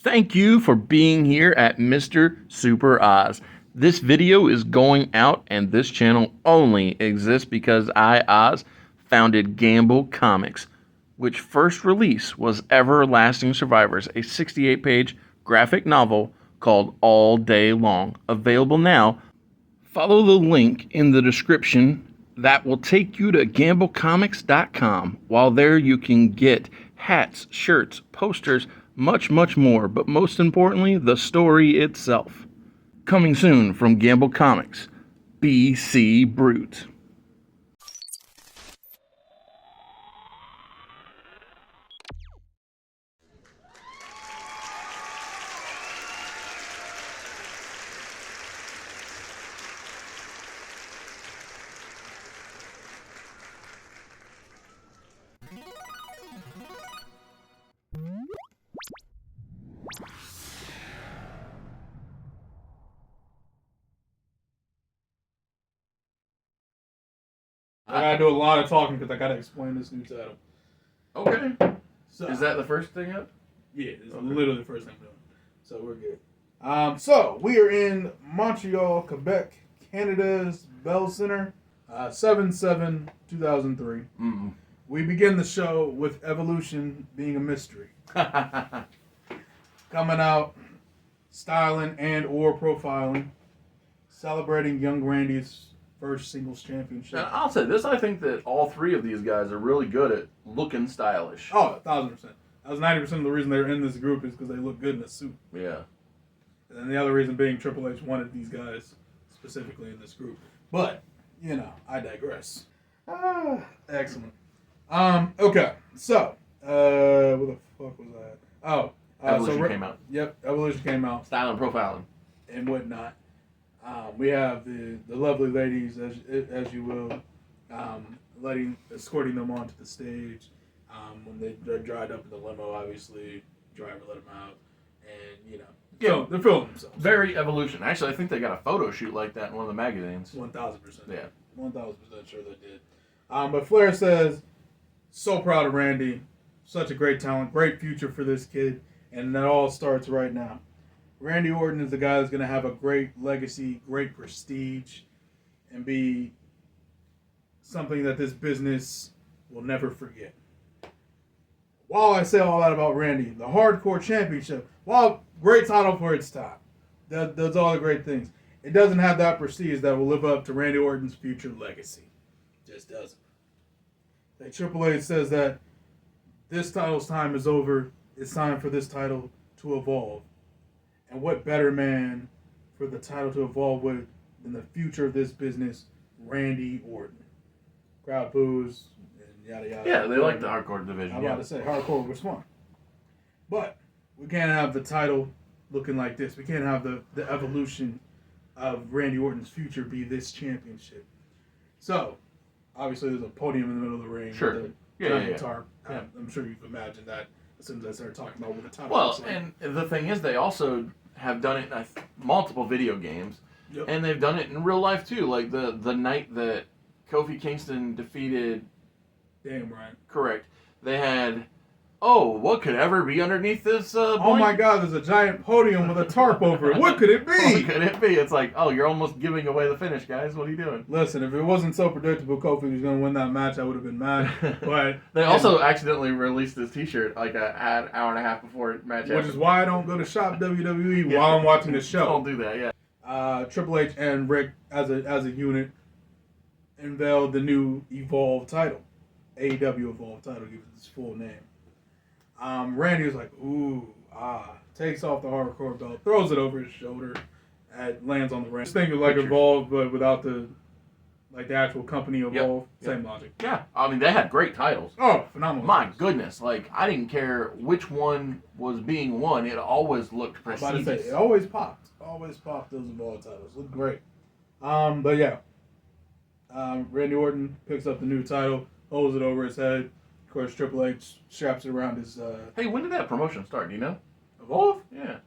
Thank you for being here at Mr. Super Oz. This video is going out, and this channel only exists because I, Oz, founded Gamble Comics, which first release was Everlasting Survivors, a 68-page graphic novel called All Day Long. Available now. Follow the link in the description that will take you to gamblecomics.com. While there, you can get hats, shirts, posters, much more, but most importantly, the story itself. Coming soon from Gamble Comics, BC Brute. I gotta do a lot of talking because I gotta explain this new title. Okay. So, Is that the first thing up? Yeah, it's literally the first thing I'm doing. So we're good. So we are in Montreal, Quebec, Canada's Bell Center, 7/7/2003. Mm. We begin the show with Evolution being a mystery. Coming out, styling and or profiling, celebrating young Randy's first singles championship. And I'll say this, I think that all three of these guys are really good at looking stylish. Oh, 1,000%. That was 90% of the reason they're in this group is because they look good in a suit. Yeah. And then the other reason being Triple H wanted these guys specifically in this group. But, I digress. Excellent. Okay, so, where the fuck was I at? Oh. Evolution came out. Yep, Evolution came out. Style and profiling. And whatnot. We have the lovely ladies, as you will, escorting them onto the stage. When they're dried up in the limo, obviously, driver let them out, and they're filming themselves. Very Evolution. Actually, I think they got a photo shoot like that in one of the magazines. 1,000%. Yeah, 1,000% sure they did. But Flair says, so proud of Randy, such a great talent, great future for this kid, and that all starts right now. Randy Orton is the guy that's going to have a great legacy, great prestige, and be something that this business will never forget. While I say all that about Randy, the Hardcore Championship, while great title for its time, does all the great things, it doesn't have that prestige that will live up to Randy Orton's future legacy. Just doesn't. The Triple H says that this title's time is over. It's time for this title to evolve. And what better man for the title to evolve with than the future of this business, Randy Orton? Crowd boos and yada yada. Yeah, they like the hardcore division. I'm about to say hardcore was fun. But we can't have the title looking like this. We can't have the evolution of Randy Orton's future be this championship. So, obviously there's a podium in the middle of the ring. Sure. With Yeah. tarp. I'm sure you've imagined that as soon as I started talking about what the title Well, looks like. and the thing is, they also have done it in multiple video games, Yep. and they've done it in real life too. Like the night that Kofi Kingston defeated, Damn right. correct, they had, what could ever be underneath this? Oh my God! There's a giant podium with a tarp over it. What could it What be? could it be? It's like, you're almost giving away the finish, guys. What are you doing? Listen, if it wasn't so predictable, Kofi was going to win that match. I would have been mad. But They also accidentally released this T-shirt like an hour and a half before match. which is why I don't go to shop WWE while I'm watching the show. Don't do that. Yeah. Triple H and Rick as a unit unveiled the new Evolve title, AEW Evolve title, give it its full name. Randy was like, takes off the hardcore belt, throws it over his shoulder, lands on the ring. Just think of like Pictures. Evolve, but without the actual company Evolve. Yep. Same logic. Yeah. I mean, they had great titles. Oh, phenomenal. My goodness, like, I didn't care which one was being won. It always looked I was about to prestigious. say, it always popped. Always popped those Evolve titles. Looked great. But yeah. Randy Orton picks up the new title, holds it over his head. Of course, Triple H straps it around his Hey, when did that promotion start? Do you know? Evolve. Yeah.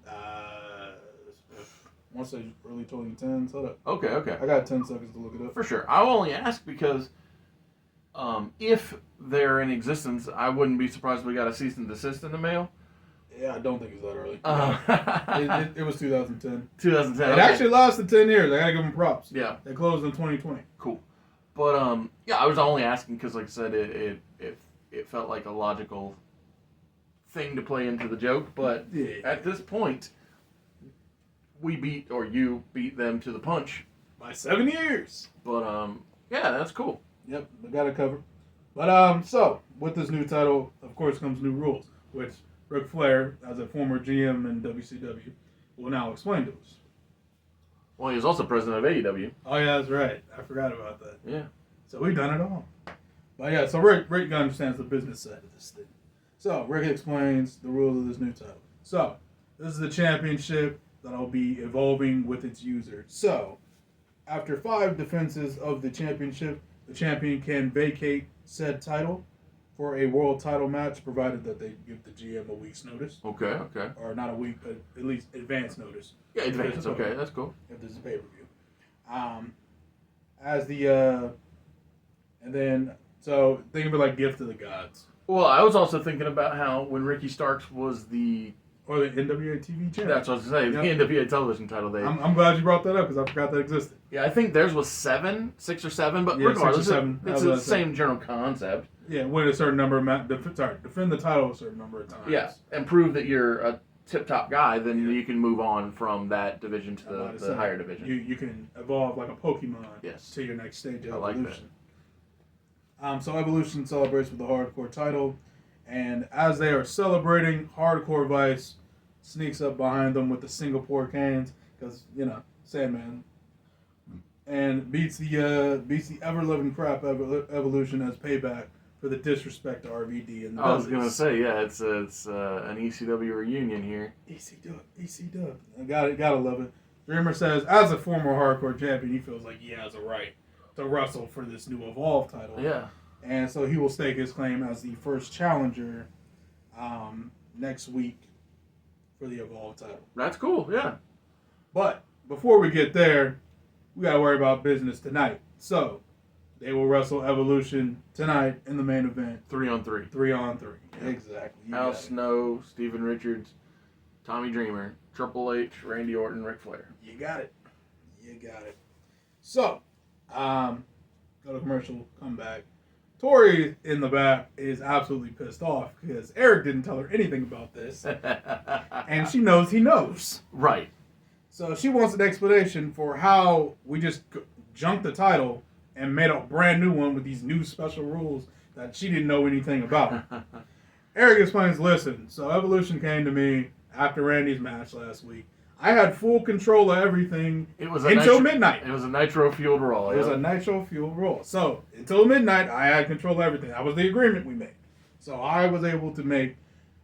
Once they early 2010s. Hold up. Okay. I got 10 seconds to look it up. For sure. I'll only ask because if they're in existence, I wouldn't be surprised if we got a cease and desist in the mail. Yeah, I don't think it was that early. Uh, It was 2010. 2010. It okay. actually lasted 10 years. I gotta give them props. Yeah, They closed in 2020. cool. But yeah, I was only asking because, like I said, it felt like a logical thing to play into the joke. But Yeah. at this point, you beat them to the punch. By 7 years. But yeah, that's cool. Yep, they got it covered. But so with this new title, of course, comes new rules, which Ric Flair, as a former GM in WCW, will now explain to us. Well, he was also president of AEW. Oh yeah, that's right. I forgot about that. Yeah. So we've done it all. But yeah, so Rick understands the business side of this thing. So Rick explains the rules of this new title. So this is the championship that'll be evolving with its user. So after 5 defenses of the championship, the champion can vacate said title for a world title match, provided that they give the GM a week's notice. Okay. Or not a week, but at least advance notice. Yeah, advance. Okay, that's cool. If there's a pay-per-view. And then, so think of it like Gift of the Gods. Well, I was also thinking about how when Ricky Starks was the Or the NWA TV champion. that's what I was saying, Yep. the NWA television title. I'm glad you brought that up because I forgot that existed. Yeah, I think theirs was 6 or 7, but Yeah, 6 or regardless, 7. it's the same general concept. Yeah, win a certain number of defend the title a certain number of times. Yeah, and prove that you're a tip-top guy, then you can move on from that division to the higher division. You can evolve like a Pokemon Yes. to your next stage of I like evolution. So Evolution celebrates with the Hardcore title, and as they are celebrating, Hardcore Vice sneaks up behind them with the Singapore canes, because, Sandman, and beats the ever-living crap Evolution as payback for the disrespect to RVD and the I was Dudleys. gonna say, yeah, it's an ECW reunion here. EC Dub. I gotta love it. Dreamer says, as a former Hardcore champion, he feels like he has a right to wrestle for this new Evolve title. Yeah. And so he will stake his claim as the first challenger next week for the Evolve title. That's cool, yeah. But before we get there, we gotta worry about business tonight. So they will wrestle Evolution tonight in the main event. 3-on-3. 3-on-3. Yeah. Exactly. You Al got it. Snow, Steven Richards, Tommy Dreamer, Triple H, Randy Orton, Ric Flair. You got it. So, go to commercial, come back. Tori in the back is absolutely pissed off because Eric didn't tell her anything about this. And she knows he knows. Right. So she wants an explanation for how we just junked the title and made a brand new one with these new special rules that she didn't know anything about. Eric explains, listen, so Evolution came to me after Randy's match last week. I had full control of everything until midnight. It was a nitro-fueled Raw. It was a nitro fuel roll. So until midnight, I had control of everything. That was the agreement we made. So I was able to make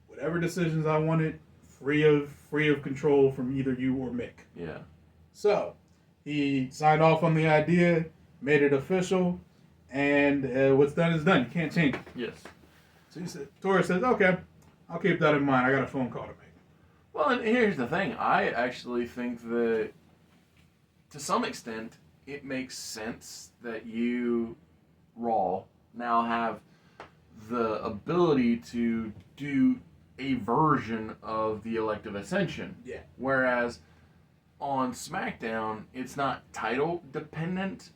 whatever decisions I wanted, free of control from either you or Mick. Yeah. So he signed off on the idea, made it official, and what's done is done. You can't change it. Yes. So he said, Tori says, okay, I'll keep that in mind. I got a phone call to make. Well, and here's the thing. I actually think that, to some extent, it makes sense that you, Raw, now have the ability to do a version of the Elective Ascension. Yeah. Whereas on SmackDown, it's not title dependent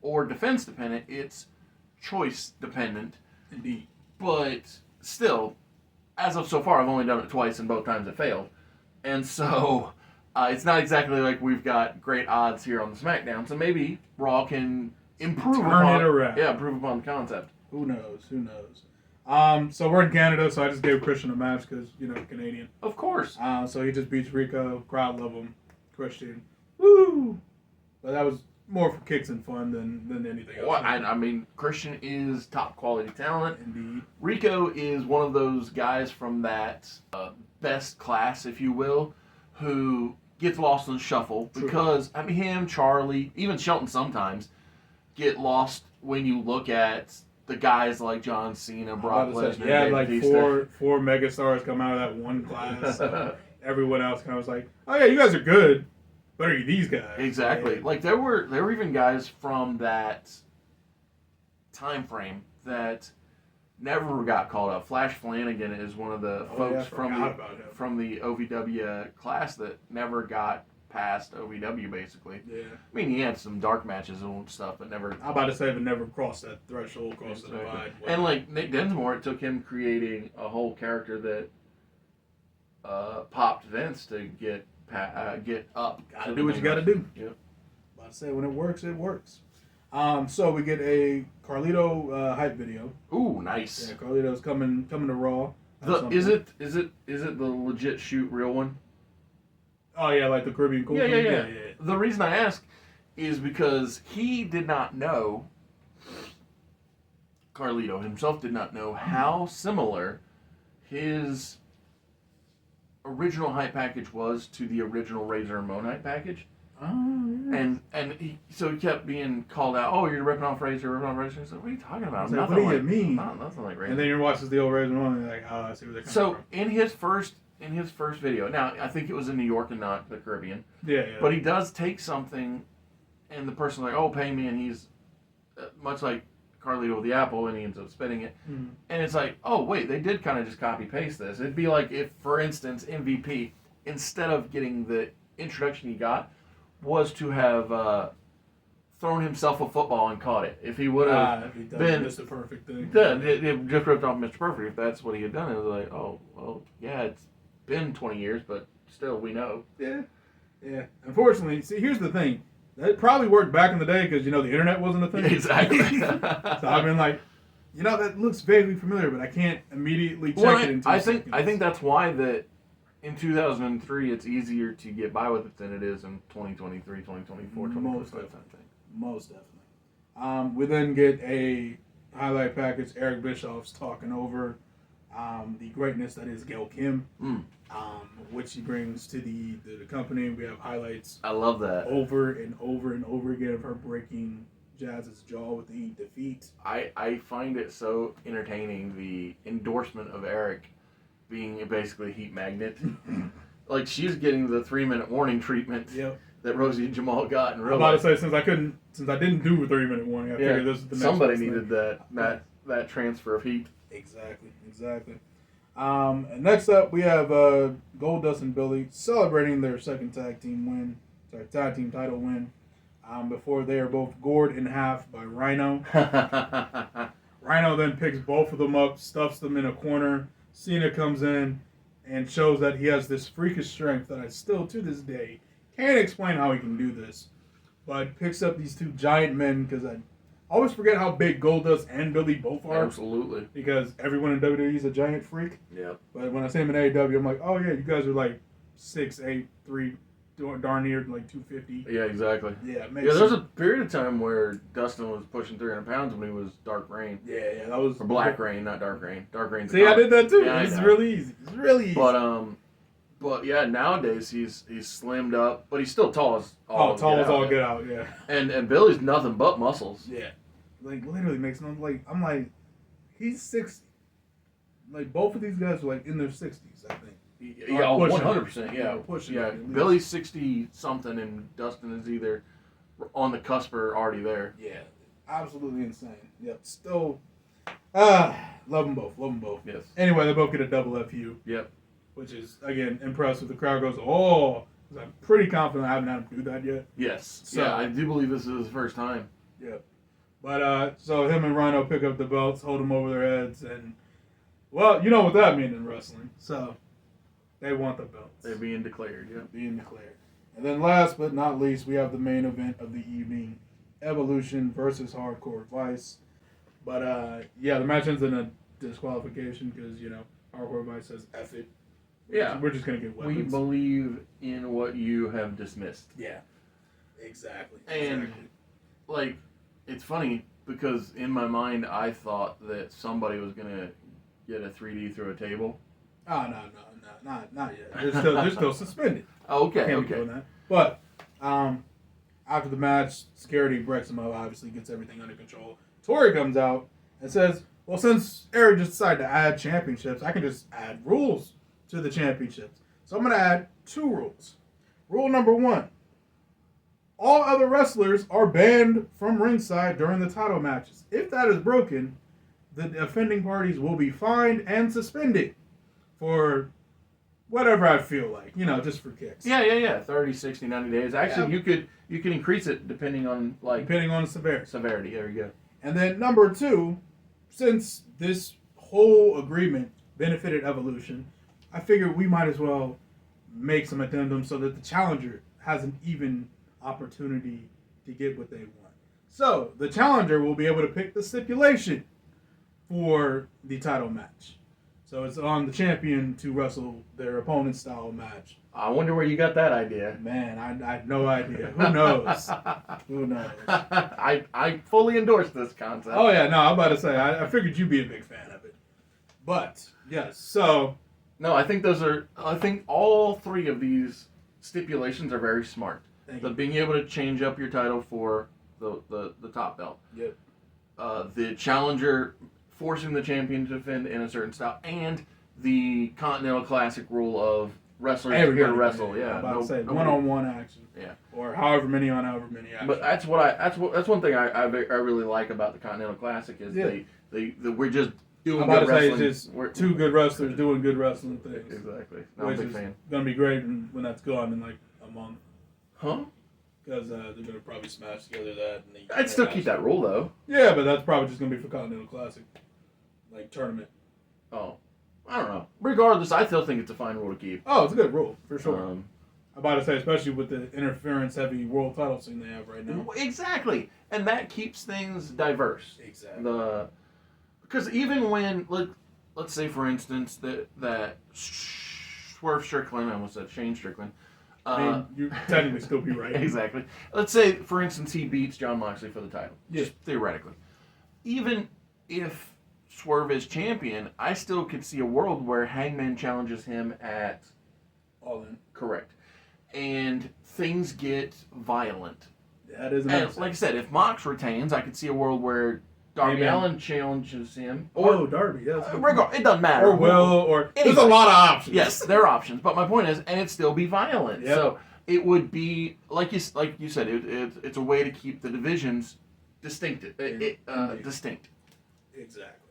or defense dependent. It's choice dependent. Indeed. But still, as of so far, I've only done it twice, and both times it failed. And so, it's not exactly like we've got great odds here on the SmackDown. So maybe Raw can improve Turn it around. Yeah, improve upon the concept. Who knows? So we're in Canada, so I just gave Christian a match because, Canadian. Of course. So he just beats Rico. Crowd love him. Christian. Woo! But that was more for kicks and fun than anything else. Well, I mean, Christian is top quality talent. Indeed. Rico is one of those guys from that best class, if you will, who gets lost in the shuffle. True. Because, I mean, him, Charlie, even Shelton sometimes get lost when you look at the guys like John Cena, Brock Lesnar, Yeah, Dave like Bautista. four megastars come out of that one class. So everyone else kind of was like, oh yeah, you guys are good, but are you these guys? Exactly. Yeah. Like there were even guys from that time frame that never got called up. Flash Flanagan is one of the folks from the OVW class that never got past OVW, basically. Yeah. I mean, he had some dark matches and stuff, but never. I'm about to say, but never crossed that threshold, crossed the divide. And like Nick Dinsmore, it took him creating a whole character that popped Vince to get up. Gotta do what you gotta do. Yep. About to say, when it works, it works. So we get a Carlito hype video. Ooh, nice. Yeah, Carlito's coming to Raw. Is it the legit shoot real one? Oh yeah, like the Caribbean Cool. Yeah. The reason I ask is because he did not know. Carlito himself did not know how similar his original hype package was to the original Razor Ramon hype package. Oh, yeah. And he kept being called out. Oh, you're ripping off Razor. He's like, what are you talking about? Like, what do you mean? Nothing like Razor. And then you watch the old Razor Ramon, and you're like, oh, I see where they're coming from. So in his first video, now I think it was in New York and not the Caribbean. Yeah. But he does take something, and the person's like, oh, pay me, and he's much like Carlito with the apple, and he ends up spinning it. Mm-hmm. And it's like, oh, wait, they did kind of just copy paste this. It'd be like if, for instance, MVP, instead of getting the introduction he got, was to have thrown himself a football and caught it. If he would have been Mr. Perfect thing. It just ripped off Mr. Perfect. If that's what he had done, it was like, oh, well, yeah, it's been 20 years, but still, we know. Yeah. Unfortunately, see, here's the thing. That probably worked back in the day because, the internet wasn't a thing. Exactly. So I've been like, that looks vaguely familiar, but I can't immediately check it into I think that's why that in 2003 it's easier to get by with it than it is in 2023, 2024, 2025. Most definitely. We then get a highlight package. Eric Bischoff's talking over the greatness that is Gail Kim, which he brings to the company. We have highlights. I love that. Over and over and over again of her breaking Jazz's jaw with the defeat. I find it so entertaining, the endorsement of Eric being basically a heat magnet. Like, she's getting the 3-minute warning treatment that Rosie and Jamal got in real I'm about to say, since I didn't do a 3-minute warning, I figured this is the next somebody needed that transfer of heat. Exactly. And next up, we have Goldust and Billy celebrating their second tag team title win. Before they are both gored in half by Rhino. Rhino then picks both of them up, stuffs them in a corner. Cena comes in and shows that he has this freakish strength that I still, to this day, can't explain how he can do this. But picks up these two giant men, because I always forget how big Goldust and Billy both are. Absolutely. Because everyone in WWE is a giant freak. Yeah. But when I see him in AEW, I'm like, oh yeah, you guys are like 6'8", 3, darn near like 250. Yeah, exactly. Yeah, there was a period of time where Dustin was pushing 300 pounds when he was Dark Reign. Yeah, that was... Or Black Reign, not Dark Reign. Dark Reign's... See, I did that too. Yeah, it's really easy. But yeah, nowadays he's slimmed up, but he's still tall as all. Tall as all get out. Yeah. And Billy's nothing but muscles. Yeah. Like, literally makes no... Like, I'm like, he's 60. Like, both of these guys are like in their 60s, I think. Yeah, 100%. Yeah, pushing. Yeah, Billy's 60 something, and Dustin is either on the cusp or already there. Yeah, absolutely insane. Yep. Still, love them both. Yes. Anyway, they both get a double FU. Yep. Which is again impressive. The crowd goes, oh, because I'm pretty confident I haven't had him do that yet. Yes. So, yeah, I do believe this is his first time. Yep. But so him and Rhino pick up the belts, hold them over their heads, and well, you know what that means in wrestling. So. They want the belts. They're being declared, yeah. Being declared. And then last but not least, we have the main event of the evening. Evolution versus Hardcore Vice. But, the match ends in a disqualification because, Hardcore Vice says F it. Yeah. We're just going to get weapons. We believe in what you have dismissed. Yeah. Exactly. And, it's funny because in my mind, I thought that somebody was going to get a 3D through a table. Oh, no, not yet. They're still suspended. Okay. Can't be doing that. But after the match, security breaks him up, obviously gets everything under control. Tori comes out and says, well, since Eric just decided to add championships, I can just add rules to the championships. So I'm going to add 2 rules. Rule number 1. All other wrestlers are banned from ringside during the title matches. If that is broken, the offending parties will be fined and suspended for whatever I feel like, just for kicks. Yeah. 30, 60, 90 days. Actually, you can increase it depending on Depending on the severity. severity. There you go. And then number 2, since this whole agreement benefited Evolution, I figured we might as well make some addendums so that the challenger has an even opportunity to get what they want. So the challenger will be able to pick the stipulation for the title match. So it's on the champion to wrestle their opponent's style match. I wonder where you got that idea. Man, I have no idea. Who knows? Who knows? I fully endorse this concept. Oh yeah, no, I'm about to say I figured you'd be a big fan of it. But yes, so No, I think all 3 of these stipulations are very smart. The being able to change up your title for the top belt. Yep. The challenger forcing the champion to defend in a certain style, and the Continental Classic rule of wrestlers here to wrestle. Yeah, I'm about to say one-on-one action. Yeah, or however many on however many action. but that's one thing I really like about the Continental Classic is we're just doing I'm about good to say wrestling. it's just 2 good wrestlers doing good wrestling things. Exactly. I'm a Which big is fan. gonna be great when that's gone in like a month. Huh? Because they're gonna probably smash together that. And I'd still keep that rule though. Yeah, but that's probably just gonna be for Continental Classic, like tournament. Oh, I don't know. Regardless, I still think it's a fine rule to keep. Oh, it's a good rule for sure. I'm about to say, especially with the interference-heavy world title scene they have right now. Exactly, and that keeps things diverse. Exactly. Because even when let's say for instance that Swerve Strickland, I almost said Shane Strickland. I mean, you technically still be right. Exactly. Let's say, for instance, he beats Jon Moxley for the title. Yeah. Just theoretically. Even if Swerve is champion, I still could see a world where Hangman challenges him at All In. Correct. And things get violent. That is And like I said, if Mox retains, I could see a world where Darby Hangman. Allin challenges him. Darby, yes. It doesn't matter. Or there's Anybody. a lot of options. Yes, there are options, but my point is, and it'd still be violent. Yep. So it would be like you said, it's a way to keep the divisions distinct. Distinct. Exactly.